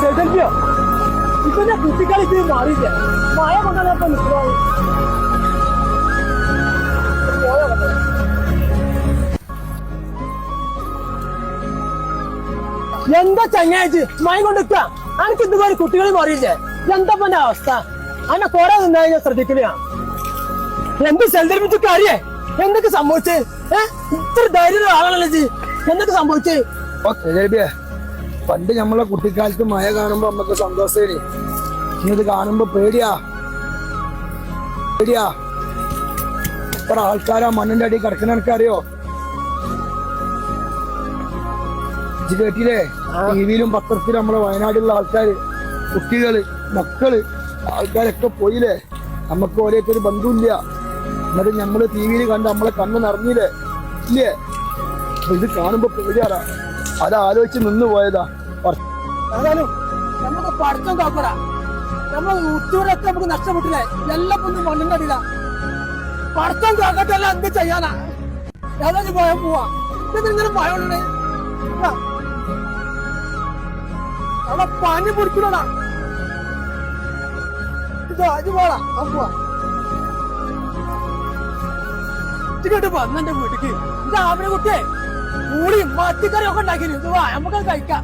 സെൽഫിയോ ഇപ്പൊ കുട്ടിക്കാലിക്ക് മാറിയില്ലേ മഴ കൊണ്ടാണ് നിൽക്കുന്നത്. എന്താ ചങ്ങാഴ്ച മഴ കൊണ്ടിരിക്കുക എനിക്ക് ഇതുപോലെ കുട്ടികൾ മാറിയില്ലേ എന്താ എന്റെ അവസ്ഥ അന്നെ കൊറേ നിന്നായി ഞാൻ ശ്രദ്ധിക്കില്ല. എന്ത് സെൽഫിച്ചൊക്കെ അറിയേ എന്തൊക്കെ സംഭവിച്ചേ ഇത്ര ധൈര്യമുള്ള ആളാണല്ലോ ജി എന്തൊക്കെ സംഭവിച്ചേ? പണ്ട് നമ്മളെ കുട്ടിക്കാലത്ത് മഴ കാണുമ്പോ നമുക്ക് സന്തോഷേനി. ഇന്നത് കാണുമ്പോ പേടിയാ എത്ര ആൾക്കാരാ മണ്ണിന്റെ അടി കിടക്കുന്ന എനിക്കറിയോ? ഇത് കേട്ടില്ലേ? ടിവിയിലും പത്രത്തിലും നമ്മളെ വയനാട്ടിലുള്ള ആൾക്കാര് കുട്ടികള് മക്കള് ആൾക്കാരൊക്കെ പോയില്ലേ? നമുക്ക് ഓരോരുത്തർ ബന്ധമില്ല. എന്നിട്ട് നമ്മള് ടിവിയിൽ കണ്ട് നമ്മളെ കണ്ണ് നിറഞ്ഞില്ലേ ഇല്ലേ? ഇത് കാണുമ്പോ പേടിയാടാ. അതാലോചിച്ച് നിന്ന് പോയതാ. ഏതായാലും നമുക്ക് പഠിത്തം കാക്കടാ. നമ്മളെ ഉച്ചൂരൊക്കെ നമുക്ക് നഷ്ടപ്പെട്ടില്ലേ? എല്ലാം ഒന്നും മണ്ണിന്റെ അടിയില്ല. പഠിത്തം കാക്കട്ടല്ല എന്ത് ചെയ്യാനാ? ഏതായാലും പോയാ പോവാ. ഇങ്ങനെ ഭയമുണ്ടേ അവിടെ പനി പിടിക്കണോടാ. ഇത് പോടാ പോവാ. കേട്ട് വന്നെന്റെ വീട്ടിക്ക് ഇത് ആവിനെ കുട്ടിയെ കൂടി മത്തിക്കറി ഒക്കെ ഉണ്ടാക്കി നമുക്ക് കഴിക്കാം.